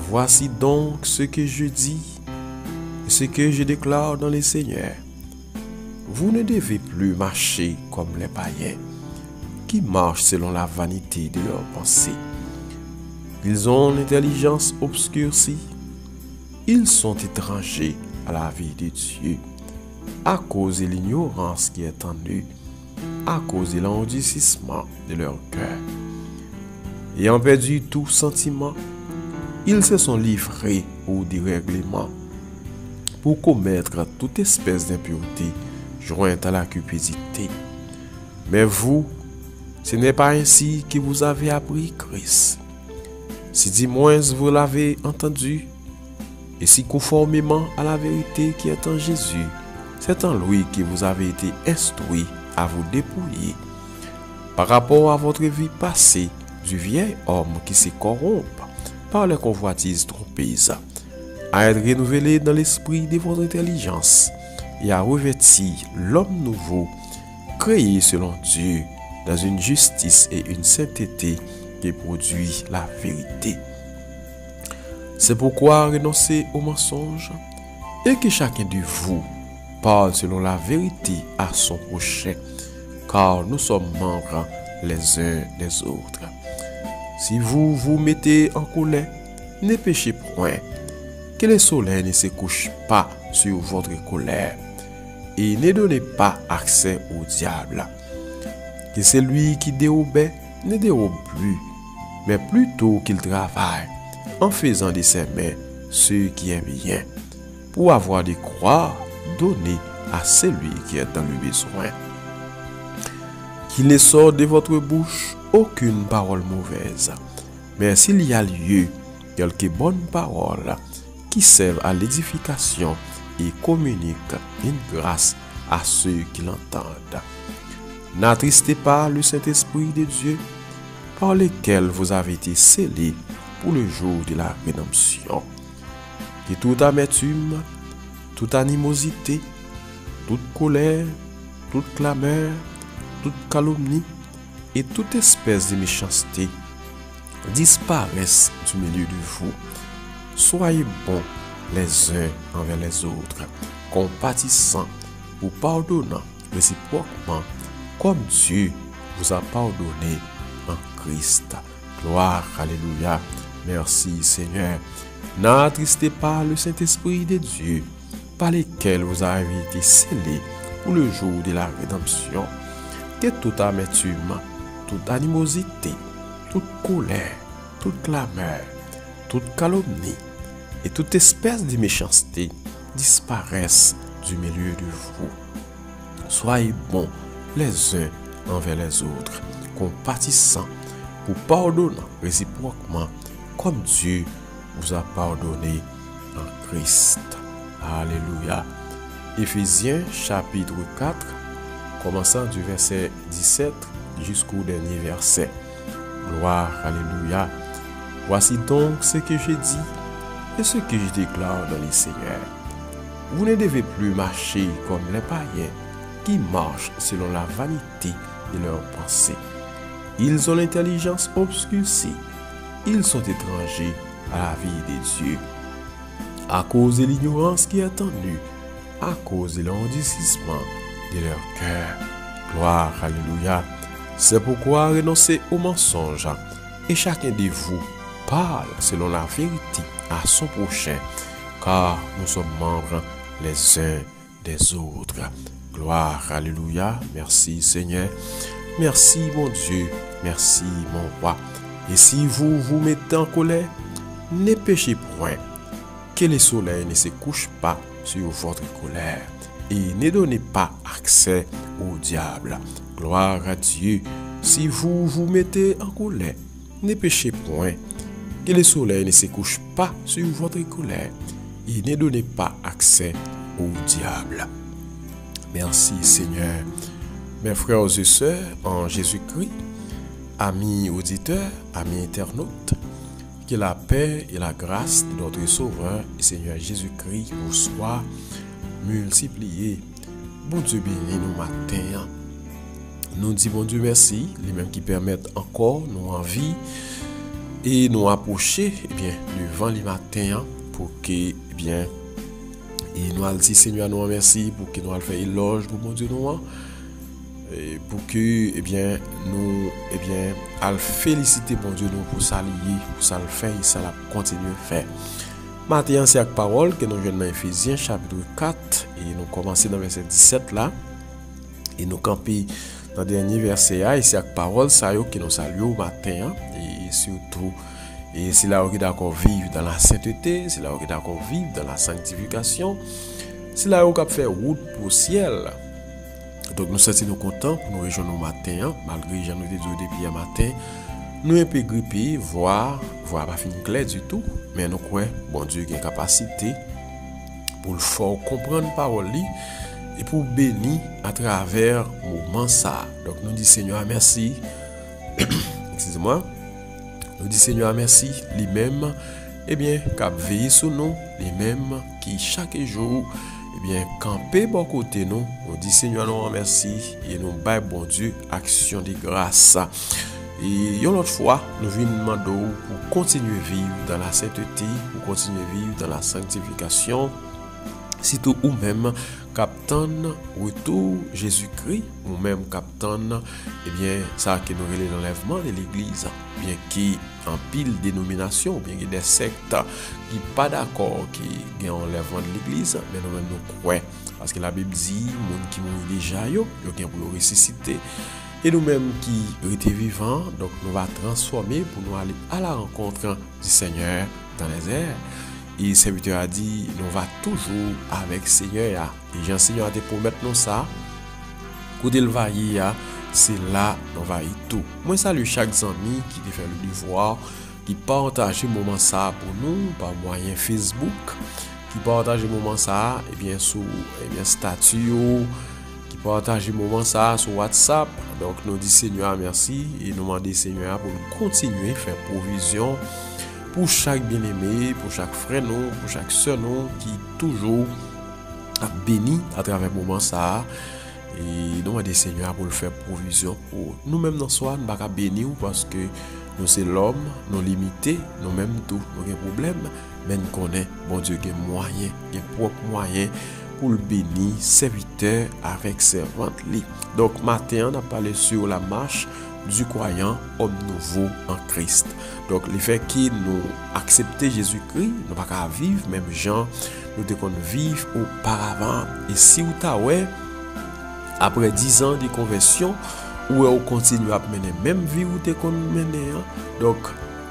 Voici donc ce que je dis, ce que je déclare dans les Seigneurs. Vous ne devez plus marcher comme les païens, qui marchent selon la vanité de leurs pensées. Ils ont l'intelligence obscurcie. Ils sont étrangers à la vie de Dieu, à cause de l'ignorance qui est en eux, à cause de l'endurcissement de leur cœur. Ayant perdu tout sentiment, ils se sont livrés au dérèglement pour commettre toute espèce d'impureté jointe à la cupidité. Mais vous, ce n'est pas ainsi que vous avez appris Christ. Si du moins vous l'avez entendu, et si conformément à la vérité qui est en Jésus, c'est en lui que vous avez été instruits à vous dépouiller par rapport à votre vie passée du vieil homme qui se corrompt par les convoitises trompeuses, à être renouvelé dans l'esprit de votre intelligence et à revêtir l'homme nouveau, créé selon Dieu, dans une justice et une sainteté qui produit la vérité. C'est pourquoi renoncez aux mensonges et que chacun de vous parle selon la vérité à son prochain, car nous sommes membres les uns des autres. Si vous vous mettez en colère, ne péchez point, que le soleil ne se couche pas sur votre colère, et ne donnez pas accès au diable. Que celui qui déobéit ne dérobe plus, mais plutôt qu'il travaille, en faisant de ses mains ce qui est bien, pour avoir de quoi donner à celui qui est dans le besoin. Qu'il ne sorte de votre bouche aucune parole mauvaise, mais s'il y a lieu, quelques bonnes paroles qui servent à l'édification et communiquent une grâce à ceux qui l'entendent. N'attristez pas le Saint-Esprit de Dieu, par lequel vous avez été scellés pour le jour de la rédemption. Que toute amertume, toute animosité, toute colère, toute clameur, toute calomnie et toute espèce de méchanceté disparaissent du milieu de vous. Soyez bons les uns envers les autres, compatissants ou pardonnant réciproquement, comme Dieu vous a pardonné en Christ. Gloire, alléluia. Merci Seigneur. N'attristez pas le Saint-Esprit de Dieu, par lequel vous avez été scellés pour le jour de la rédemption. Que toute amertume, toute animosité, toute colère, toute clameur, toute calomnie et toute espèce de méchanceté disparaissent du milieu de vous. Soyez bons les uns envers les autres, compatissants ou pardonnant réciproquement, comme Dieu vous a pardonné en Christ. Alléluia. Éphésiens chapitre 4, commençant du verset 17 jusqu'au dernier verset. Gloire, alléluia. Voici donc ce que je dis et ce que je déclare dans les Seigneurs. Vous ne devez plus marcher comme les païens qui marchent selon la vanité de leurs pensées. Ils ont l'intelligence obscurcie. Ils sont étrangers à la vie de Dieu, à cause de l'ignorance qui est en eux, à cause de l'endurcissement de leur cœur. Gloire, alléluia. C'est pourquoi renoncez aux mensonges et chacun de vous parle selon la vérité à son prochain, car nous sommes membres les uns des autres. Gloire, alléluia. Merci Seigneur. Merci mon Dieu. Merci mon roi. Et si vous vous mettez en colère, ne péchez point, que le soleil ne se couche pas sur votre colère, et ne donnez pas accès au diable. Gloire à Dieu. Si vous vous mettez en colère, ne péchez point, que le soleil ne se couche pas sur votre colère, et ne donnez pas accès au diable. Merci Seigneur. Mes frères et sœurs en Jésus-Christ, amis auditeurs, amis internautes, que la paix et la grâce de notre Sauveur et Seigneur Jésus-Christ vous soient multipliées. Bon Dieu béni nous matin. Nous disons bon Dieu merci, les mêmes qui permettent encore nous en vie et nous approcher devant le matin pour que et nous allons dire Seigneur nous remercie pour que nous allons faire éloge pour mon Dieu nous et pour que nous allons féliciter mon Dieu nous pour ça lier pour ça le faire et ça la continuer faire. Matin c'est avec parole que nous venons dans Éphésiens chapitre 4 et nous commençons dans verset 17 là et nous camper dans le dernier verset et c'est avec parole ça que nous saluons au matin et surtout et c'est là où on est d'accord vivre dans la sainteté, c'est là où on est d'accord vivre dans la sanctification, c'est là où on fait route pour le ciel. Donc nous sommes contents pour nous rejoindre au matin, malgré que nous dit depuis le matin, nous un peu grippés, voire pas fini clair du tout, mais nous croyons, bon Dieu, qui a une capacité pour le faire comprendre la parole et pour bénir à travers le moment ça. Donc nous disons Seigneur merci, excusez-moi. Nous disons Seigneur merci, lui-même, qui veille sur nous, lui-même, qui chaque jour, camper bon côté nous. Nous disons Seigneur nous remercie et nous baillons bon Dieu action de grâce. Et une autre fois, nous venons demander pour continuer à vivre dans la sainteté, pour continuer à vivre dans la sanctification. Surtout ou même captain retour Jésus-Christ ou même captain ça que nous relève l'enlèvement de l'église bien qui en pile dénomination bien des sectes qui pas d'accord qui gagne enlèvement de l'église mais nous croyons parce que la Bible dit monde qui mort déjà yo gagne pour le ressusciter et nous-mêmes qui étaient vivants donc nous va transformer pour nous aller à la rencontre du Seigneur dans les airs. Et le serviteur a dit, nous va toujours avec le Seigneur. Et Jean-Seigneur a dit pour mettre nous ça. Quand il va y c'est là nous va y tout. Moi salue chaque ami qui fait le devoir, qui partage le moment ça pour nous par moyen Facebook, qui partage le moment ça sur statut, qui partage le moment ça sur WhatsApp. Donc nous disons Seigneur merci et nous demandons Seigneur pour continuer à faire provision pour chaque bien-aimé, pour chaque frère, pour chaque soeur qui toujours a béni à travers le moment ça. Et nous demandons Seigneur pour le faire provision pour nous-mêmes dans soi, nous ne pouvons pas bénir parce que nous sommes l'homme, nous limités, nous-mêmes tout, nous avons des problèmes, mais nous connaissons, bon Dieu, qu'il y a moyen, qu'il y a propre moyen pour le bénir, serviteur avec servante. Donc, matin, on a parlé sur la marche du croyant homme nouveau en Christ. Donc, le fait qu'il nous accepte Jésus-Christ, nous ne pouvons pas vivre même gens, nous devons vivre auparavant. Et si vous avez, après 10 ans de conversion, ou on continue à mener même vie où vous mené, donc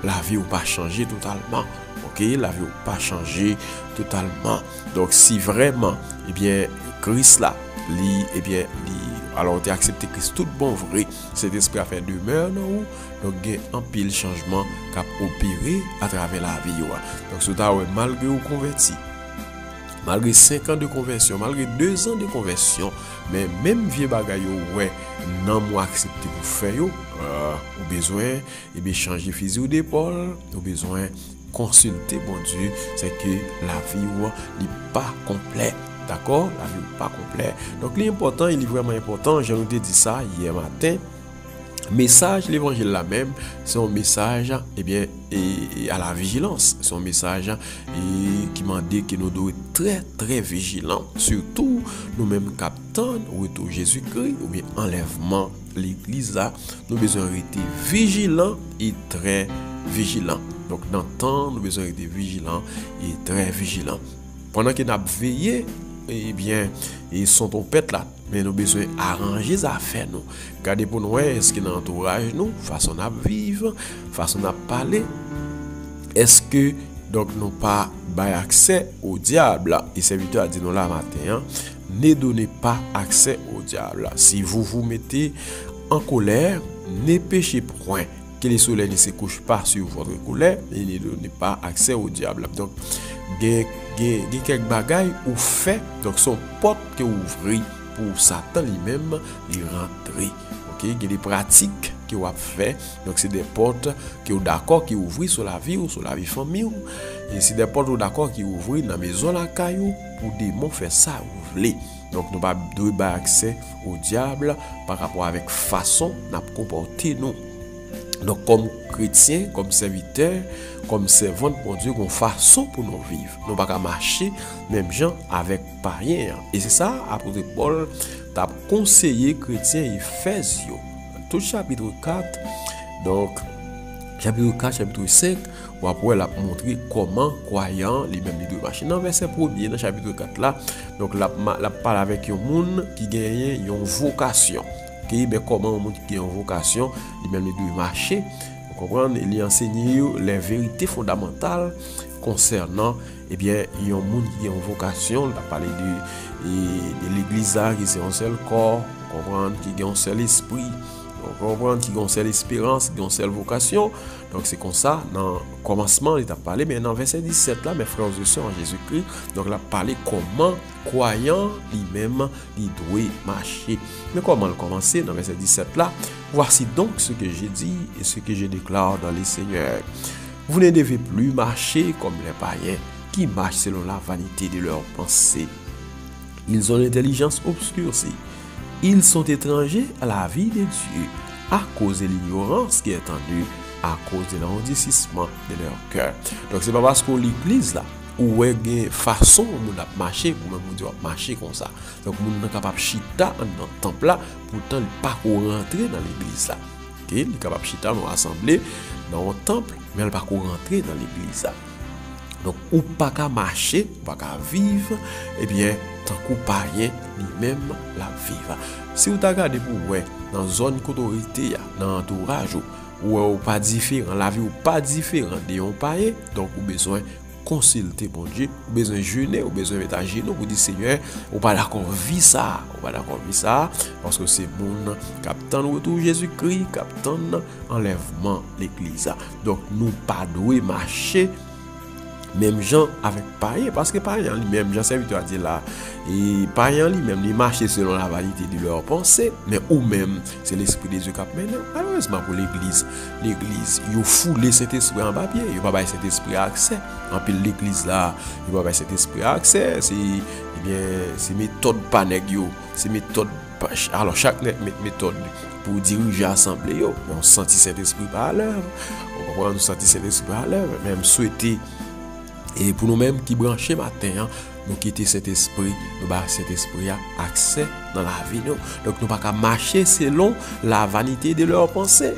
la vie n'a pas changé totalement. Ok, la vie n'a pas changé totalement. Donc, si vraiment, Christ là, alors tu as accepté Christ tout bon vrai, cet esprit a fait demeure non, donc il y a un pile changement qui a opéré à travers la vie. Donc, ce malgré vous converti, malgré 5 ans de conversion, malgré 2 ans de conversion, mais même vieux bagaille non moi accepté pour faire au besoin changer fusil d'épaule, au besoin consulter bon Dieu, c'est que la vie n'est pas complète. D'accord? La vie n'est pas complète. Donc l'important, il est vraiment important, je vous ai dit ça hier matin. Message, l'évangile là même, c'est un message à la vigilance. C'est un message qui m'a dit que nous devons être très très vigilants. Surtout nous-mêmes captons retour Jésus-Christ ou bien enlèvement l'église là. Nous devons être vigilants et très vigilants. Donc dans le temps, nous devons être vigilants et très vigilants. Pendant que nous avons veillé, ils sont trompette là. Mais nous avons besoin d'arranger les affaires. Regardez pour nous, est-ce que dans l'entourage, nous, façon de vivre, façon de parler, est-ce que donc nous pas accès au diable? Et le serviteur a dit nous là matin, ne donnez pas accès au diable. Si vous vous mettez en colère, ne péchez point. Que le soleil ne se couche pas sur votre colère et ne donnez pas accès au diable. Donc, il y a quelques bagailles ou fait, donc son porte que ouvrir pour Satan lui-même y rentrer. OK, il y a des pratiques qui ont fait, donc c'est des portes qui sont d'accord qui ouvrent sur la vie ou sur la vie famille et c'est des portes d'accord qui ouvrent dans la maison la caillou pour des démons faire ça ouvrir. Donc nous pas avoir accès au diable par rapport avec façon n'a comporter nous. Donc, comme chrétiens, comme serviteurs, comme servants de bon Dieu, qu'on façon pour nous vivre. Nous ne pouvons pas marcher même gens avec païens. Et c'est ça, apôtre Paul t'a conseillé chrétiens Éphésiens. Tout chapitre 4, donc, chapitre 4, chapitre 5, on va pouvoir montrer comment croyants lui-même les deux marcher. Dans le verset 1er, dans le chapitre 4 là, donc la parle avec un monde qui gagne une vocation. Okay? Mais comment un monde qui a une vocation, lui-même les deux marcher. Vous comprenez? Il enseigne les vérités fondamentales concernant un monde qui a une vocation. Il a parlé de l'église qui c'est un seul corps, vous comprenez, qui a un seul esprit. On comprend qu'il y a une seule espérance, qu'il y a une seule vocation. Donc c'est comme ça, dans le commencement, il a parlé, mais dans le verset 17 là, mes frères et sœurs en Jésus-Christ, donc il a parlé comment croyant lui-même, il doit marcher. Mais comment le commencer dans le verset 17 là? Voici donc ce que j'ai dit et ce que je déclare dans les Seigneurs. Vous ne devez plus marcher comme les païens qui marchent selon la vanité de leurs pensées. Ils ont l'intelligence obscurcie. Ils sont étrangers à la vie de Dieu à cause de l'ignorance qui est tendue, à cause de l'endurcissement de leur cœur. Donc, c'est pas parce qu'on l'église là, où il y a une façon où on a marché, pour même on marcher comme ça. Donc, on est capable de chita dans le temple là, pourtant, il n'est pas rentrer dans l'église là. Okay? Il est capable de chita dans l'assemblée, dans le temple, mais il n'est pas rentrer dans l'église là. Donc, ou pas qu'à marcher, ou pas qu'à vivre, tant qu'on païen lui-même la vivre. Si vous regardez pour vous, dans la zone d'autorité, dans l'entourage, ou pas différent, la vie ou pas différent de un païen, donc vous avez besoin de consulter bon Dieu, vous avez besoin de jeûner, vous avez besoin de mettre à genoux pour dire Seigneur, vous pas d'accord vivre ça, vous pas d'accord vivre ça, parce que c'est mon capitaine retour Jésus-Christ, capitaine enlèvement l'église. Donc nous pas doué marcher même gens avec païen, parce que païen lui-même, Jean serviteur a dit là, et païen lui-même, il marche selon la vanité de leur pensée, mais ou même, c'est l'esprit des yeux qui a mené. Malheureusement pour l'église, il a foulé cet esprit en papier, il va pas cet esprit accès. En plus, l'église là, il va pas cet esprit accès, c'est méthode panèg yo, c'est méthode, alors chaque méthode pour diriger l'assemblée, on sentit cet esprit par l'œuvre, on sentit cet esprit par l'œuvre, même souhaiter. Et pour nous-mêmes qui branchons matin, nous quitter cet esprit, nous avons cet esprit a accès dans la vie. Donc nous ne pouvons pas marcher selon la vanité de leurs pensées,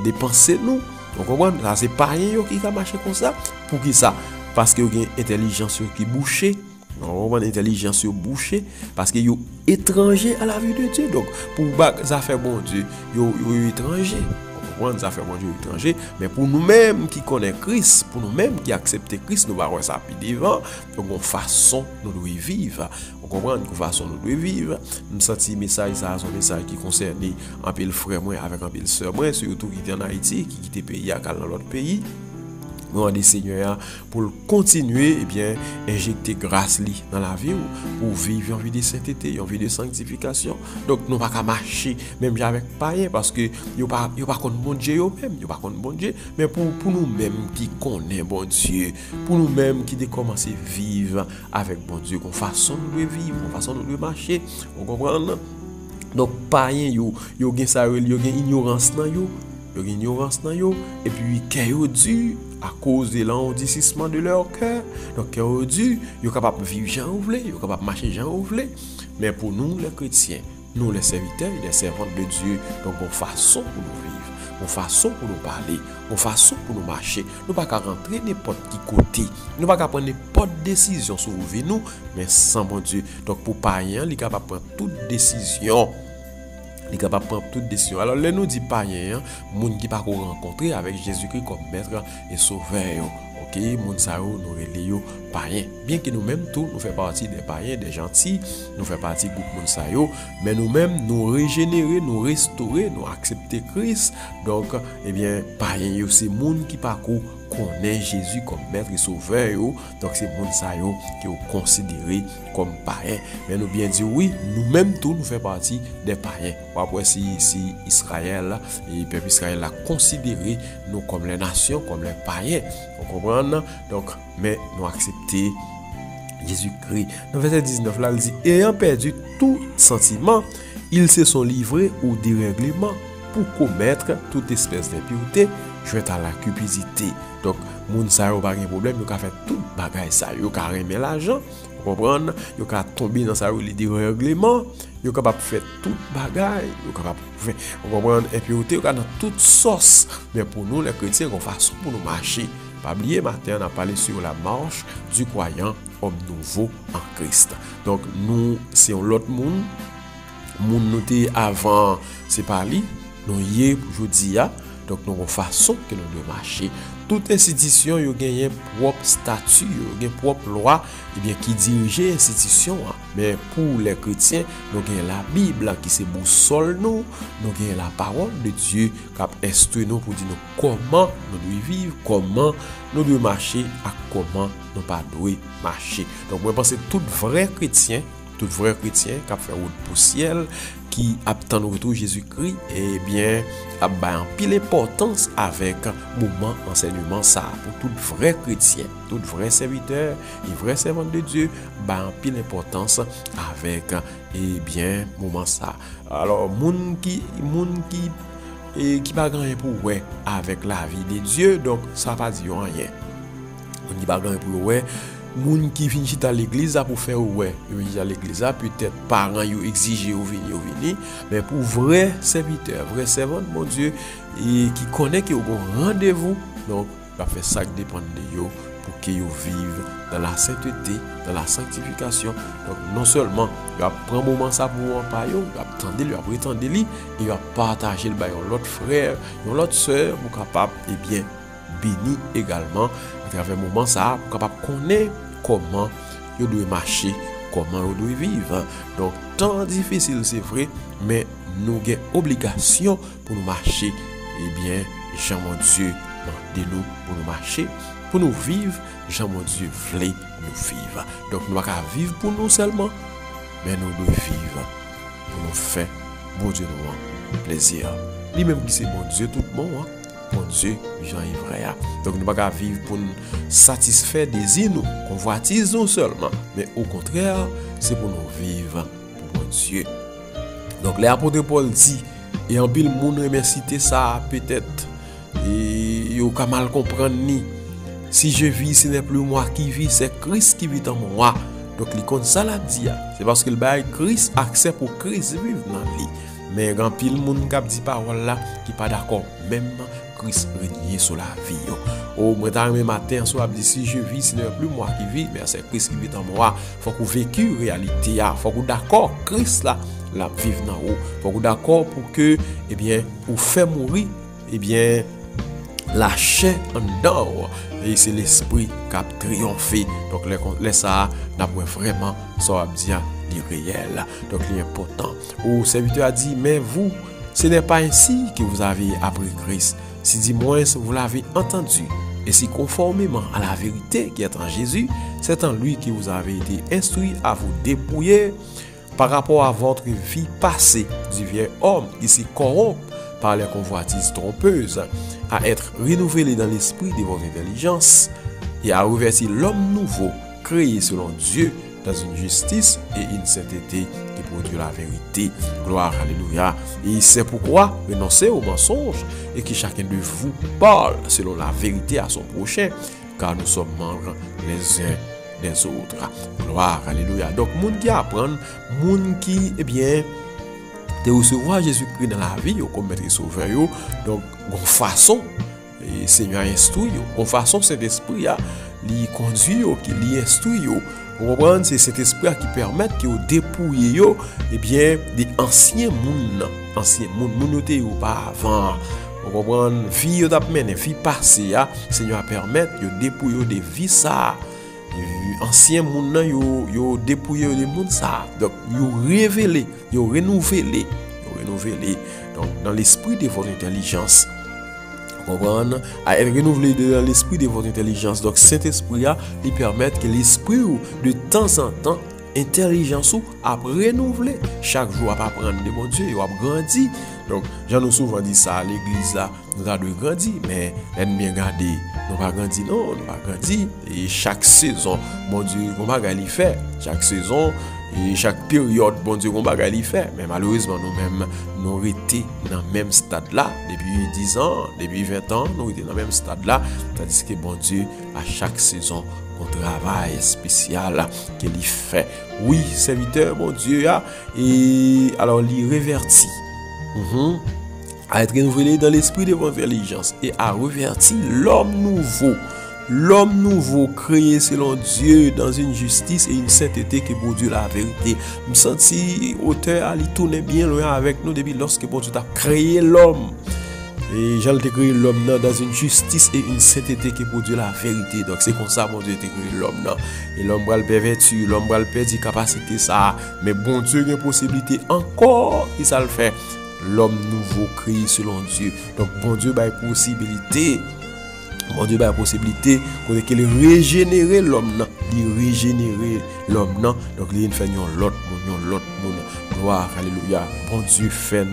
des pensées nous. Vous comprenez? Ça c'est païen qui a marché comme ça. Pour qui ça? Parce que y a une intelligence qui bouchée. On a une intelligence bouchée parce que sont étrangers à la vie de Dieu. Donc pour ça faire bon Dieu, ils sont étrangers. Des affaires bon Dieu étranger, mais pour nous-mêmes qui connaissons Christ, pour nous-mêmes qui acceptons Christ, nous allons ça puis devant, donc une façon nous devons vivre. On comprend une façon nous devons vivre. Nous senti message ça, un message qui concerne un peu le frère moi avec un peu le sœur moi, surtout qui était en Haïti, qui quittait le pays à dans l'autre pays. Nous des Seigneur pour continuer injecter grâce dans la vie pour vivre en vie de sainteté, en vie de sanctification. Donc nous pas qu'à marcher même avec païen parce que yo pas contre bon Dieu même, yo pas contre bon Dieu, mais pour nous mêmes qui connaît bon Dieu, pour nous mêmes qui de commencer vivre avec bon Dieu, qu'on façon de vivre, qu'on façon de marcher, on comprend. Donc païen yo gen ça, yo gen ignorance dans yo. Ignorance dans yo et puis qu'ils dû à cause de l'endurcissement de leur cœur. Donc qu'ils dû yo capable vivre Jean voulait, yo capable marcher Jean voulait. Mais pour nous les chrétiens, nous les serviteurs et les servantes de Dieu, donc une façon pour nous vivre, une façon pour nous parler, une façon pour nous marcher. Nous pas qu'à rentrer n'importe qui côté, nous pas qu'à prendre n'importe décision sur vie nous, mais sans bon Dieu. Donc pour païen, il est capable de prendre toute décision. Il est capable de prendre toute décision. Alors, là, nous dit païen, moun qui pas rencontrer avec Jésus-Christ comme maître et sauveur. Ok, moun sa yo, nous relève païen. Bien que nous-mêmes, tous, nous faisons partie des païens, des gentils, nous faisons partie du groupe moun sa yo, mais nous-mêmes, nous régénérer, nous restaurer, nous accepter Christ. Donc, païen, c'est moun qui parcourt connaît Jésus comme maître et sauveur. Donc, c'est moun sa yo qui est considéré comme païen. Mais nous bien dire oui, nous-mêmes, tous, nous faisons partie des païens. Après, si Israël, et le peuple Israël a considéré nous comme les nations, comme les païens. Vous comprenez? Donc, mais nous accepter Jésus-Christ. Dans le verset 19, là, il dit, ayant perdu tout sentiment, ils se sont livrés au dérèglement pour commettre toute espèce d'impureté, jointe à la cupidité. Donc, moun sa yo pas de problème, yo ka fait tout bagay ça, yo ka remet l'argent, vous comprenez? Yo ka tomber dans ça le dérèglement, yo capable faire tout bagay, yo capable faire, vous comprenez? Impureté, yo ka dans toute sauce. Mais pour nous les chrétiens, on façon pour nous marcher. Pas oublier matin on a parlé sur la marche du croyant homme nouveau en Christ. Donc nous c'est l'autre monde nous était avant c'est pas lui nous hier aujourd'hui donc nous avons façon que nous devons marcher. Toute institution yo gagne propre statut, yo gagne propre loi et bien qui dirige institution. Mais pour les chrétiens, nous gagne la Bible qui c'est boussole nous gagne la parole de Dieu qui instruit nous pour dire nous comment nous devons vivre, comment nous devons marcher, à comment nous pas devons marcher. Donc moi pense que tout vrai chrétien qui a fait route pour ciel, qui attend le retour Jésus-Christ, et bien, a en pile importance avec moment enseignement ça pour tout vrai chrétien, tout vrai serviteur, et vrai servant de Dieu, en pile importance avec et bien moment ça. Alors moun qui pas grand pour ouais avec la vie de Dieu, donc ça pas dire rien. On dit pas grand pour ouais. Moun qui finit à l'église pour faire ouais, à l'église peut-être parents yo exiger ou venir, mais pour vrai serviteur, vrai servant de mon Dieu et qui connaît que au rendez-vous, donc va faire ça qui dépend de yo pour que yo vivent dans la sainteté, dans la sanctification. Donc non seulement il va prendre moment ça pour en parler, il va attendre, il va prétendre lui, il va partager le bail l'autre frère, l'autre sœur pour capable et bien béni également à travers moment ça pour capable connaître comment vous devez marcher, comment vous devez vivre. Donc, tant difficile, c'est vrai, mais nous avons obligation pour nous marcher. Eh bien, Jean mon Dieu, demandez-nous pour nous marcher, pour nous vivre. Jean mon Dieu voulait nous vivre. Donc, nous ne pouvons pas vivre pour nous seulement, mais nous devons vivre pour nous faire, bon Dieu, nous plaisir. Lui-même qui c'est bon Dieu, tout le monde. Bon Dieu, Jean est vrai. Donc nous ne pouvons pas vivre pour nous satisfaire des désirs, nous convoitises nous seulement, mais au contraire, c'est pour nous vivre pour bon Dieu. Donc l'apôtre Paul dit, et en pile monde remercie ça peut-être, et il a mal comprendre ni. Si je vis, ce n'est plus moi qui vis, c'est Christ qui vit en moi. Donc il compte ça la dit, c'est parce que le bail Christ accepte pour Christ vivre dans lui. Mais grand pile monde qui dit parole là qui pas d'accord même Christ régner sur la vie. Au même matin soit dit si je vis ce n'est plus moi qui vis mais c'est Christ qui vit en moi. Faut qu'on vécu réalité faut qu'on d'accord Christ là la vivre dans haut. Faut qu'on d'accord pour que eh bien pour faire mourir eh bien la chair en dehors et c'est l'esprit qui a triomphé. Donc les ça n'a vraiment ça dire réel. Donc l'important. Au serviteur a dit mais vous ce n'est pas ainsi que vous avez appris Christ. Si du moins vous l'avez entendu et si conformément à la vérité qui est en Jésus, c'est en lui que vous avez été instruit à vous dépouiller par rapport à votre vie passée du vieil homme qui s'y corrompt par les convoitises trompeuses, à être renouvelé dans l'esprit de votre intelligence et à revêtir l'homme nouveau créé selon Dieu dans une justice et une sainteté qui produit la vérité. Gloire, alléluia. Et c'est pourquoi renoncez aux mensonges et que chacun de vous parle selon la vérité à son prochain, car nous sommes membres les uns des autres. Gloire, alléluia. Donc, moun qui apprend, moun qui, eh bien, de recevoir Jésus-Christ dans la vie, comme maître sauveur, donc, une façon, et Seigneur instruit, une façon, cet esprit, lui conduit, qui lui instruit. Vous comprenez, c'est cet esprit qui permet que vous dépouillez eh bien des anciens moun ou pas avant. Vous comprenez, vie vous mené vie passée Seigneur permet de dépouiller des vies ça. Anciens moun yo dépouiller des moun ça. Donc yo révéler, yo renouveler. Donc dans l'esprit de votre intelligence. À être renouvelé dans l'esprit de votre intelligence. Donc, Saint-Esprit lui permet que l'esprit de temps en temps, intelligence a renouvelé. Chaque jour, à apprendre de mon Dieu, il a grandi. Donc, j'en ai souvent dit ça à l'église là, nous avons grandi, mais l'ennemi regardé, nous pas grandi, non, nous pas grandi. Et chaque saison, mon Dieu, comment il fait? Chaque saison, Et chaque période, bon Dieu, on va y faire. Mais malheureusement, nous-mêmes, nous étions dans le même stade là, depuis 10 ans, depuis 20 ans, nous étions dans le même stade là. Tandis que bon Dieu, à chaque saison, un travail spécial qu'il fait. Oui, serviteur, mon Dieu, et alors, il revertit. À être renouvelé dans l'esprit de votre intelligence et à revertir l'homme nouveau créé selon Dieu dans une justice et une sainteté qui pour Dieu la vérité. Je me sens auteur il tourne bien loin avec nous depuis lorsque bon Dieu a créé l'homme. Et j'ai créé l'homme dans une justice et une sainteté qui pour Dieu la vérité. Donc c'est comme ça mon Dieu a créé l'homme. Et l'homme va le pervertir, l'homme va le perdre capacité ça. Mais bon Dieu a une possibilité encore qui ça le fait. L'homme nouveau créé selon Dieu. Donc bon Dieu a une possibilité. Bon Dieu a une possibilité qu'il régénérer l'homme. Il régénérer l'homme. Donc il fait l'autre monde. Gloire, alléluia. Bon Dieu fait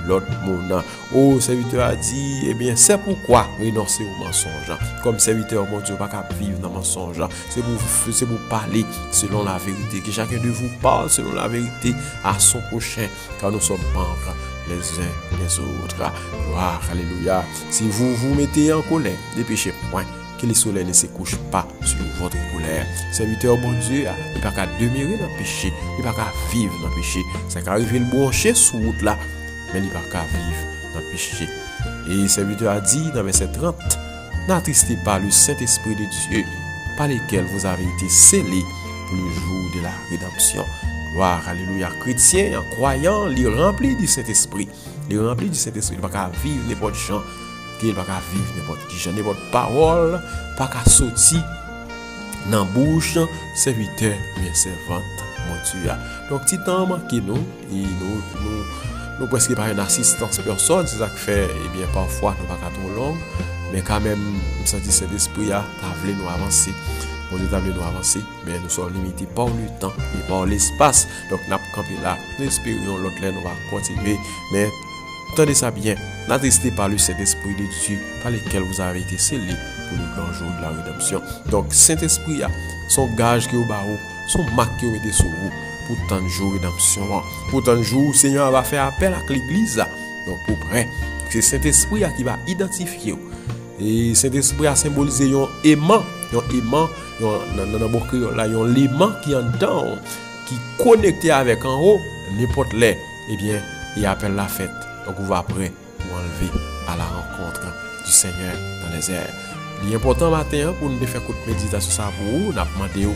l'autre monde. Oh, serviteur a dit, eh bien, c'est pourquoi renoncer au mensonge. Comme serviteur, mon Dieu, pas qu'à vivre dans le mensonge. C'est pour parler selon la vérité. Que chacun de vous parle selon la vérité à son prochain. Car nous sommes membres les uns les autres. Gloire, alléluia. Si vous vous mettez en colère, dépêchez point que le soleil ne se couche pas sur votre colère. Serviteur, bon Dieu, il n'y a pas qu'à demeurer dans le péché, il n'y a pas qu'à vivre dans le péché. Ça peut arriver le brancher sous route là, mais il n'y a pas qu'à vivre dans le péché. Et le serviteur a dit dans verset 30, n'attristez pas le Saint-Esprit de Dieu, par lequel vous avez été scellés pour le jour de la rédemption. Gloire, alléluia. Chrétien, en croyant, il est rempli du Saint-Esprit. Il est rempli du Saint-Esprit. Il n'y a pas qu'à vivre n'importe chant. Il n'y a pas qu'à vivre n'importe qui. N'importe parole. Pas qu'à sortir dans la bouche. Serviteur, bien servante, mon Dieu. Donc, petit temps manqué nous. Et nous presque pas une assistance personne. C'est ça qui fait, eh bien, parfois, nous pas qu'à trop long. Mais quand même, nous sentons cet esprit là, t'as voulu nous avancer. Bon Dieu, t'as voulu nous avancer, mais nous sommes limités par le temps et par l'espace. Donc, nous avons campé là. Nous espérons l'autre là, nous va continuer. Mais, tenez ça bien. N'attristez pas le Saint-Esprit de Dieu par lequel vous avez été scellés pour le grand jour de la rédemption. Donc, Saint-Esprit, son gage qui est au barreau, son marque qui est mis sur vous pour tant de jours de rédemption. Pour tant de jours, le Seigneur va faire appel à l'église. Donc, pour près, c'est Saint-Esprit qui va identifier. Et Saint-Esprit a symbolisé un aimant, un l'aimant qui en dedans, qui connecté avec en haut, n'importe les, eh bien, il appelle la fête. Donc, on va prêt pour enlever à la rencontre du Seigneur dans les airs. L'important matin pour nous faire une méditation ça pour vous, on a demandé,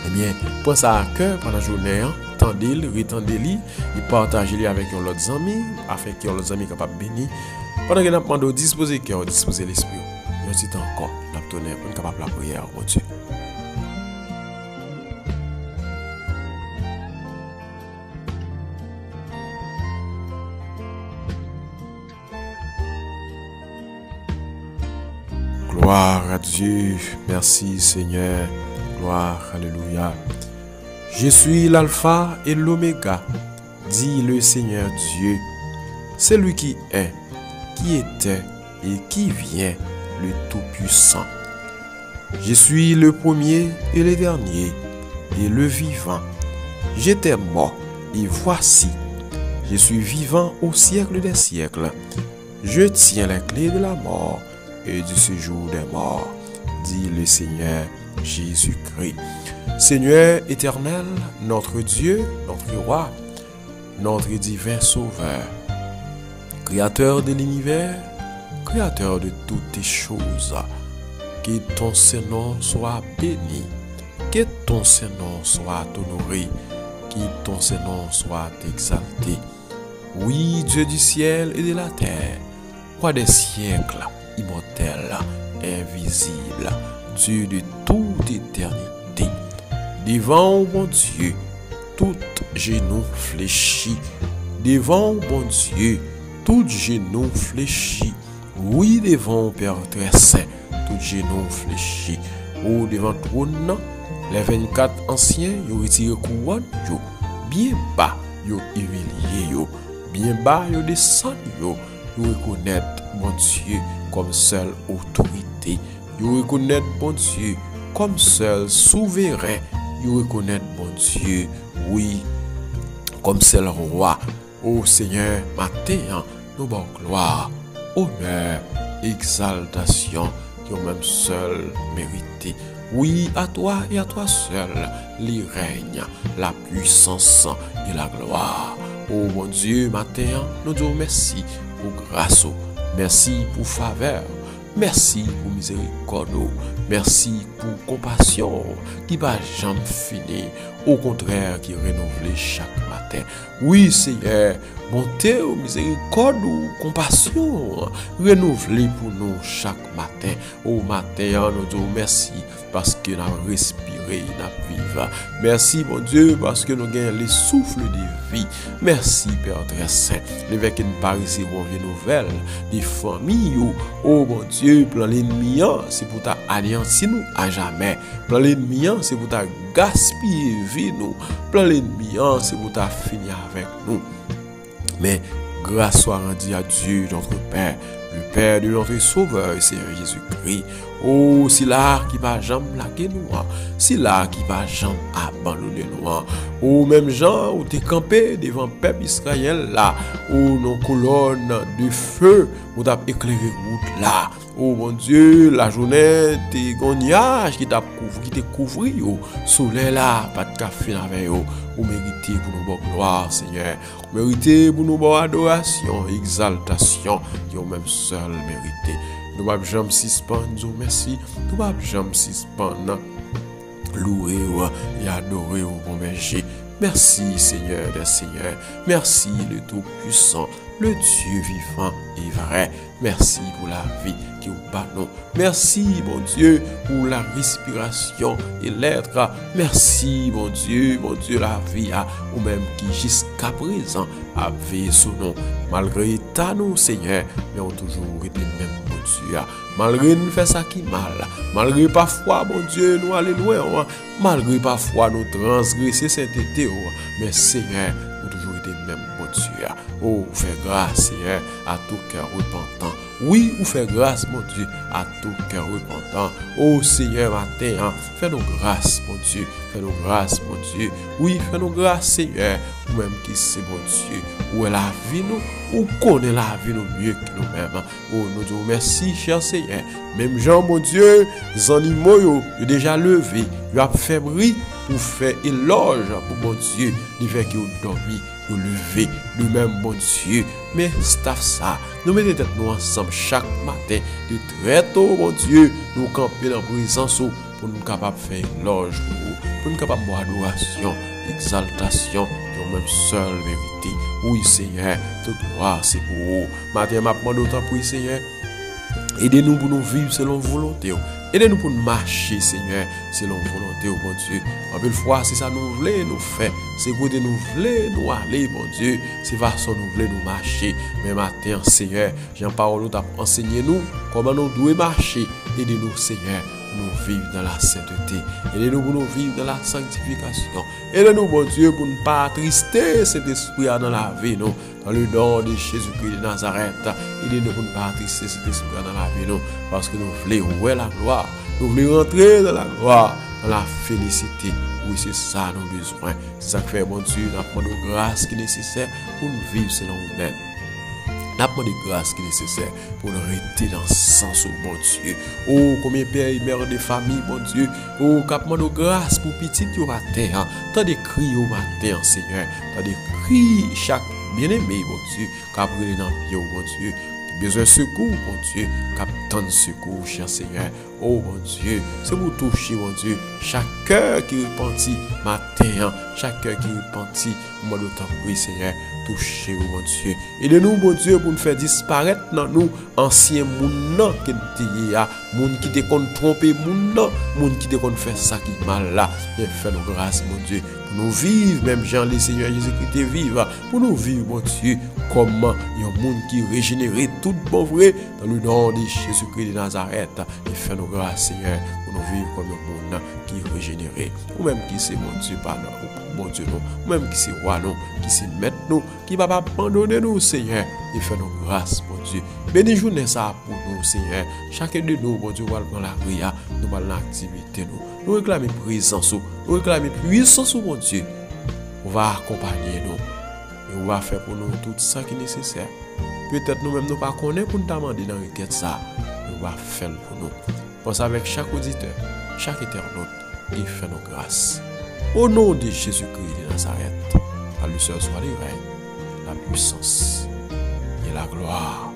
eh bien, pensez à cœur pendant la journée, tendez-le, retendez-le, et partagez-le avec vos amis, afin que vos amis soient capables de bénir. Pendant que nous demandons disposer cœur, disposer l'esprit, nous avons encore, nous avons donné pour capable la prière, mon Dieu. Gloire à Dieu, merci Seigneur, gloire, alléluia. Je suis l'alpha et l'oméga, dit le Seigneur Dieu, celui qui est, qui était et qui vient, le Tout-Puissant. Je suis le premier et le dernier, et le vivant. J'étais mort, et voici, je suis vivant au siècle des siècles. Je tiens les clés de la mort et du séjour des morts, dit le Seigneur Jésus-Christ. Seigneur éternel, notre Dieu, notre roi, notre divin sauveur, Créateur de l'univers, Créateur de toutes les choses, que ton Saint-Nom soit béni, que ton Saint-Nom soit honoré, que ton Saint-Nom soit exalté. Oui, Dieu du ciel et de la terre, roi des siècles, immortel, invisible, Dieu de toute éternité, devant bon Dieu, tout genou fléchi, devant bon Dieu, tout genou fléchi, oui, devant Père très saint, tout genou fléchi, ou devant trône, les 24 anciens, ils retirent couronne, bien bas, ils humilié, bien bas, ils descendent, ils reconnaissent bon Dieu comme seule autorité, ils reconnaissent bon Dieu comme seul souverain, ils reconnaissent, bon Dieu, oui, comme c'est le roi. Ô Seigneur, matin, nous bon gloire, honneur, exaltation, qui ont même seul mérité. Oui, à toi et à toi seul, les règnes, la puissance et la gloire. Oh mon Dieu, matin, nous disons merci pour grâce, merci pour faveur, merci pour miséricorde, merci pour compassion qui va jamais finir, au contraire qui renouvelé chaque matin. Oui Seigneur, bonté ou miséricorde ou compassion renouvelée pour nous chaque matin. Au matin, nous disons merci parce que nous avons respiré, nous avons vécu. Merci mon Dieu parce que nous avons les souffles de vie. Merci Père très saint. L'évêque nous parle ici pour une nouvelle des familles. Oh mon Dieu, plan l'ennemi, c'est pour t'anéantir nous à jamais. Plan l'ennemi, c'est pour ta gaspiller vie nous. Plan l'ennemi, c'est pour ta finir avec nous. Mais grâce soit rendue à Dieu, notre Père, le Père de notre Sauveur, Seigneur Jésus-Christ. Oh, c'est là qui va jamais laguer nous. C'est là qui va jamais abandonner nous. Oh, même Jean, où t'es campé devant le peuple Israël là, où nos colonnes de feu, où t'as éclairé route là. Oh mon Dieu, la journée, t'es gognage qui t'a couvri, soleil là, pas de café avec vous. Vous méritez pour nous bonne gloire, Seigneur. Vous méritez pour nous bonne adoration, exaltation, qui ont même seul mérité. Nous ne pouvons jamais suspendre, nous merci. Nous ne pouvons jamais suspendre, louer et adorer au bon berger. Merci, Seigneur des Seigneurs. Merci, le Tout-Puissant, le Dieu vivant et vrai. Merci pour la vie qui vous pardonne. Merci, mon Dieu, pour la respiration et l'être. Merci, mon Dieu, la vie, ou même qui jusqu'à présent a veillé sur nous. Malgré ta nous, Seigneur, mais on toujours été même, mon Dieu. Malgré nous faire ça qui mal, malgré parfois, mon Dieu, nous aller loin, malgré parfois nous transgresser sainteté, mais Seigneur, nous toujours été même, mon Dieu. Oh, fais grâce, Seigneur, à tout cœur repentant. Oui, ou fais grâce, mon Dieu, à tout cœur repentant. Oh Seigneur, matin, fais-nous grâce, mon Dieu. Fais-nous grâce, mon Dieu. Oui, fais-nous grâce, Seigneur. Ou même qui c'est, mon Dieu. Où est la vie, nous? Où connaît la vie, nous mieux que nous-mêmes? Oh, nous disons merci, cher Seigneur. Même Jean, mon Dieu, les animaux, ils ont déjà levé. Ils ont fait bruit pour faire éloge pour mon Dieu. Les fait qu'ils ont dormi. Nous lever nous-mêmes, bon Dieu, mais staff ça, nous mettons tête nous ensemble chaque matin, de très tôt, mon Dieu, nous camper dans la présence pour nous capables de faire éloge pour nous capables de faire adoration, exaltation, qui ont même seul vérité. Oui, Seigneur, toute gloire, c'est pour vous. Matin, m'a demandé autant pour Seigneur, aidez-nous pour nous vivre selon volonté. Aidez-nous pour nous marcher, Seigneur, selon volonté, oh bon Dieu. En belle fois, c'est ça nous voulons nous faire. C'est côté nous voulons nous aller, bon Dieu. C'est façon nous voulons nous marcher. Mais matin, Seigneur, Jean Paul nous a enseigné nous comment nous devons marcher. Aidez-nous, Seigneur, pour nous vivre dans la sainteté. Aidez-nous pour nous vivre dans la sanctification. Aidez-nous, bon Dieu, pour ne pas attrister cet esprit dans la vie, nous. Dans le nom de Jésus-Christ de Nazareth, aidez-nous pour ne pas attrister cet esprit dans la vie, nous. Parce que nous voulons voir la gloire. Nous voulons rentrer dans la gloire, dans la félicité. Oui, c'est ça nos besoins. C'est ça que fait, mon Dieu, nous avons de grâce qui est nécessaire pour nous vivre selon nous-mêmes. Nous avons de grâce qui est nécessaire pour nous rester dans le sens, oh mon Dieu. Oh, combien de pères et mères de famille, mon Dieu. Oh, capement de grâce pour petit qui au matin. Tant de cris au matin, Seigneur. Tant de cris chaque bien-aimé, mon Dieu. Qu'après dans le pied, mon Dieu. Besoin de secours, mon Dieu, captain de secours, cher Seigneur. Oh, mon Dieu, c'est pour toucher, mon Dieu, chaque cœur qui repentit matin, chaque cœur qui repentit, moi d'autant oui, Seigneur, touchez, mon Dieu. Aidez-nous, mon Dieu, pour nous faire disparaître dans nous, anciens moun qui nous dit, moun qui te qu'on tromper, moun qui te qu'on faire ça qui mal là. Et fais-nous grâce, mon Dieu, pour nous vivre, même Jean, le Seigneur Jésus-Christ, vivre, pour nous vivre, mon Dieu, comme un monde qui régénéré tout bon vrai dans le nom de Jésus-Christ de Nazareth. Et fais-nous grâce, Seigneur, pour nous vivre comme un monde qui est régénéré. Ou même qui c'est mon Dieu, pardon, mon Dieu, nous. Ou même qui c'est roi, nous, qui c'est maître, nous, qui va pas abandonner nous, Seigneur. Et fais-nous grâce, mon Dieu. Bénis journée ça pour nous, Seigneur. Chacun de nous, mon Dieu, va dans la ria, nous va dans l'activité, nous réclamer présence, nous réclamer puissance, mon Dieu. On va accompagner nous. Et on va faire pour nous tout ça qui est nécessaire. Peut-être nous-mêmes nous pas connaître pour nous demander dans la requête ça. On va faire pour nous. Pense avec chaque auditeur, chaque internaute et fais nos grâces. Au nom de Jésus-Christ de Nazareth, à lui seul soit les règnes, la puissance et la gloire.